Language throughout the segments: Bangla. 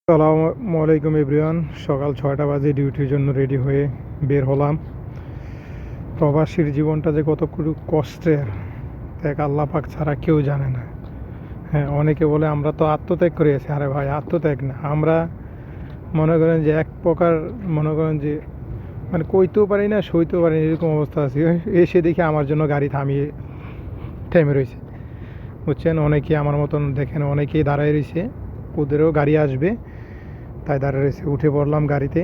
আসসালামু আলাইকুম এভরিওয়ান। সকাল ৬টা বাজে ডিউটির জন্য রেডি হয়ে বের হলাম। প্রবাসীর জীবনটা যে কতটুকু কষ্টের এক আল্লাহ পাক ছাড়া কেউ জানে না। হ্যাঁ, অনেকে বলে আমরা তো আত্মত্যাগ করেছি। আরে ভাই, আত্মত্যাগ না, আমরা মনে করেন যে এক প্রকার, মনে করেন যে মানে কইতেও পারি না, সইতেও পারি না, এরকম অবস্থা আছে। এসে দেখি আমার জন্য গাড়ি থামিয়ে থেমে রয়েছে, বুঝছেন। অনেকেই আমার মতন দেখেন, অনেকেই দাঁড়ায় রয়েছে, ওদেরও গাড়ি আসবে তাই দাঁড়িয়ে রয়েছে। উঠে পড়লাম গাড়িতে।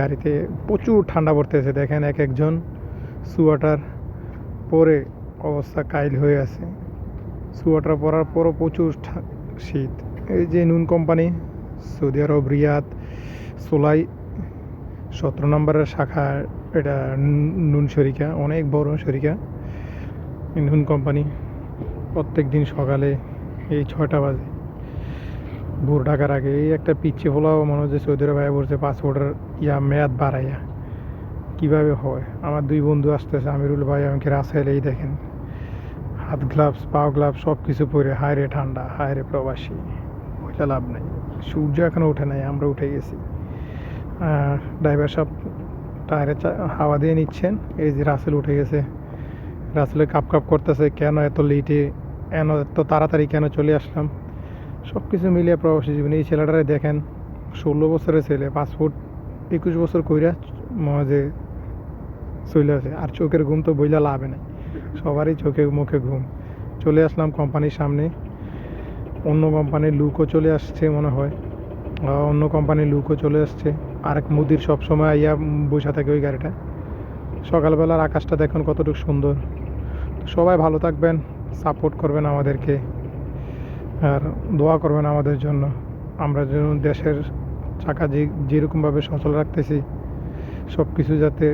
গাড়িতে প্রচুর ঠান্ডা পড়তেছে, দেখেন এক একজন সোয়েটার পরে অবস্থা কাইল হয়ে আছে। সোয়েটার পরার পরও প্রচুর শীত। এই যে নুন কোম্পানি, সৌদি আরব রিয়াদ সোলাই 17 নম্বরের শাখা, এটা নুন শরিকা, অনেক বড় শরিকা নুন কোম্পানি। প্রত্যেক দিন সকালে এই 6টা বাজে ভোর ঢাকার আগে এই একটা পিচ্ছে ফোলাও মনে হচ্ছে সৌদি আরব ভাই বলছে পাসপোর্টের মেয়াদ বাড়াইয়া। কীভাবে হয়? আমার দুই বন্ধু আসতেছে, আমিরুল ভাই আমাকে রাসেল, এই দেখেন হাত গ্লাভস পাও গ্লাভস সব কিছু পরে। হায় রে ঠান্ডা, হায় রে প্রবাসী, ওইটা লাভ নেই। সূর্য এখনও ওঠে নাই, আমরা উঠে গেছি। ড্রাইভার সাহেব টায়ারে হাওয়া দিয়ে নিচ্ছেন। এই যে রাসেল উঠে গেছে, রাসেলের কাপ কাপ করতেছে, কেন এত লেটে, এত তাড়াতাড়ি কেন চলে আসলাম। সব কিছু মিলিয়ে প্রবাসী জীবনে এই ছেলেটারে দেখেন, 16 বছরের ছেলে, পাসপোর্ট 21 বছর কইরা যে চলে আসে। আর চোখের ঘুম তো বইলা লাভে নাই, সবারই চোখে মুখে ঘুম। চলে আসলাম কোম্পানির সামনে। অন্য কোম্পানির লুকও চলে আসছে মনে হয়, অন্য কোম্পানির লুকও চলে আসছে। আরেক মুদির সবসময় আইয়া বসে থাকে ওই গাড়িটা। সকালবেলার আকাশটা দেখুন কতটুকু সুন্দর। সবাই ভালো থাকবেন, সাপোর্ট করবেন আমাদেরকে, আর দোয়া করবেন আমাদের জন্য। আমরা যেন দেশের চাকা যেরকমভাবে সচল রাখতেছি, সব কিছু যাতে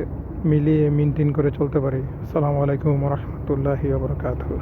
মিলিয়ে মেনটেন করে চলতে পারি। আসসালামু আলাইকুম রহমতুল্লাহি ওয়া বারাকাতুহু।